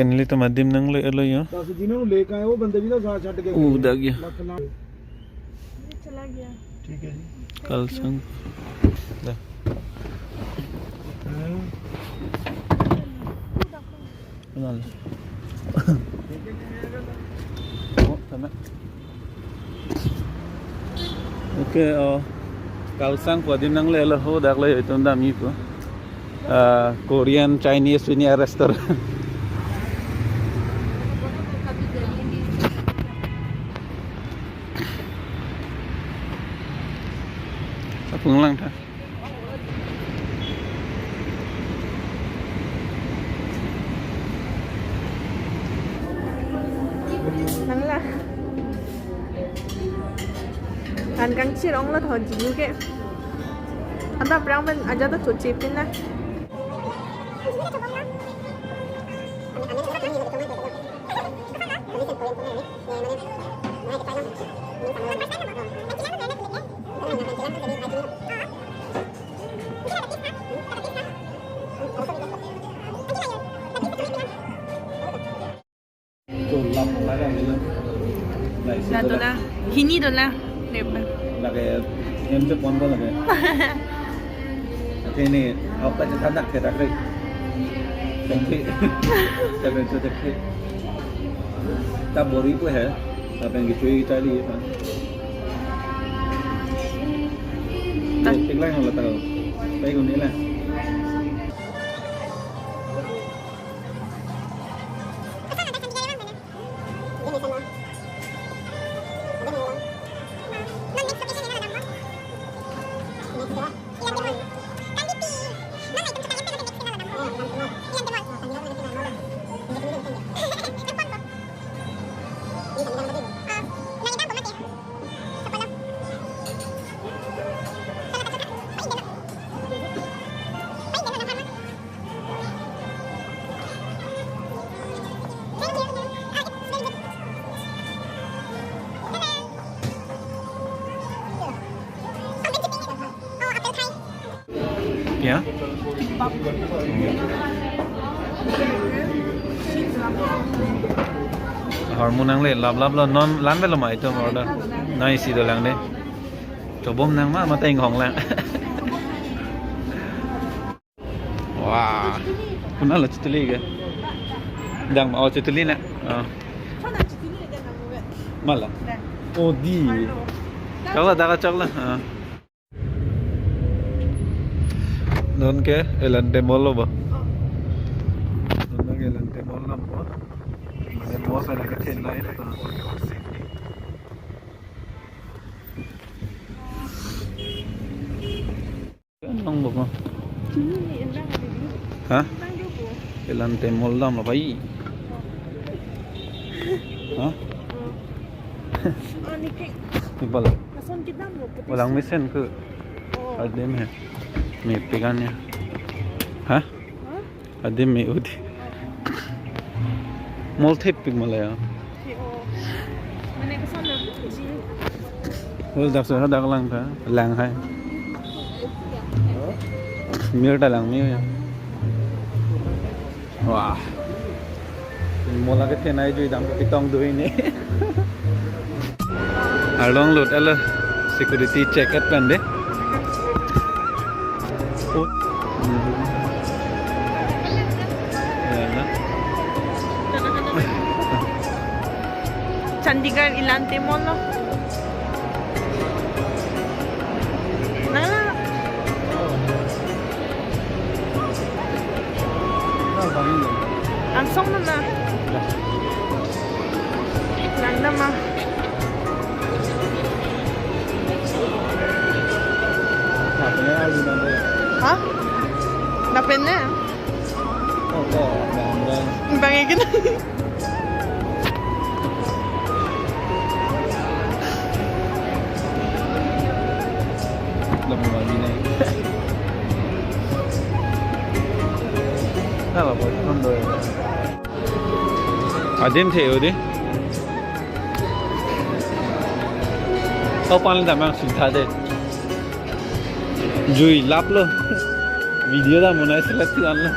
ਲਈ ਤਾਂ ਮਾਧਿਮ ਨੰਗ ਲੈ ਲੋ ਯਾ 10 ਜਿਨ੍ਹਾਂ ਨੂੰ ਲੈ ਕੇ ਆਏ ਉਹ ਬੰਦੇ ਵੀ ਤਾਂ ਸਾਥ ਛੱਡ ਕੇ ਉਹ ਦਾ ਗਿਆ चला गया ਠੀਕ ਹੈ ਜੀ ਕੱਲ ਸੰਗ ਲੈ ਬਣਾ ਲੈ ਉਹ ਤਮਾ oke kalsang padim nang le ho dak le itu ndam itu Korean Chinese punya restoran pulang dah nắng là anh căng chiếc ông là thằng gì cái anh ta bảo mình anh ta chuột chip trên này là tôi là hini tôi là đẹp mà là cái em cho con là cái thế này học tại sao đặt cái đặt đây không thế tại vì tôi thế ta bồi ý của hệ là bên cái chuối trái đi phải tiếng lanh hoặc là tàu đây còn nữa là ya hormon nang le lab lab lo non lan ve lo mai to order nai si do lang de to bom nang ma tai ngong lang wah kuna la chitli ke dang ma o chitli na mala oh di chakla daga chakla non ke elante molo ba non ke elante molo ba ne mo sa la ke ten lai ta nong ba ko hả elante molo lam la bai hả ni bal walang misen ke adem hai may pegan niya ha adim may udi multi pig malaya hol dak sa dak lang ta lang hai mir ta lang mir ya wah mola ke thenai jui dam ke tong dui ni along load ala security check at plan de Chandigarh Elante Mall no? Nala. Ang song na. Lang na ma. Hả? Đập bên nè. Bằng cái này. Làm gì này? Đó là một con người. Đêm thế rồi đi. Tao lên làm ăn sinh thái đấy. Jui lap lo. Video dah mulai selesai lah.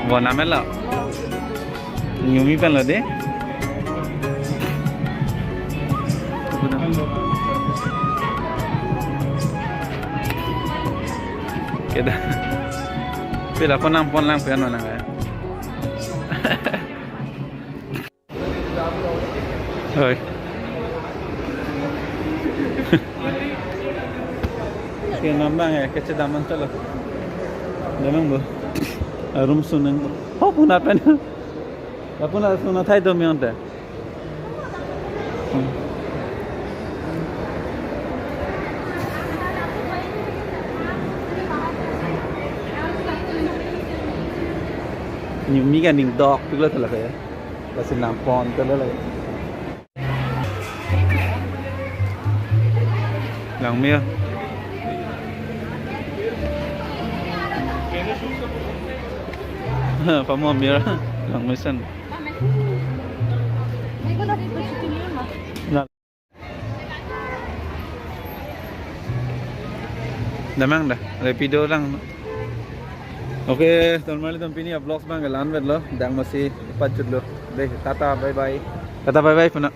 Warna merah. Nyumi pen lah deh. Kita. Bila kau nampon lang piano na kaya. Hoy. Kaya nambang kecil daman tu lah. Daman bu. Room suneng. Oh punah pen. Punah sunah thai tu mian tu. Nyumi kan ning dog tu lah terlalu ya. Pasal nampon terlalu. Lang mia. Pamo mia lang mesan. Damang dah, rapido lang. Okay, teman-teman ini vlogs bang, jalan berlo, dang masih 4 judul. Deh, tata, bye bye. Tata bye bye, puna.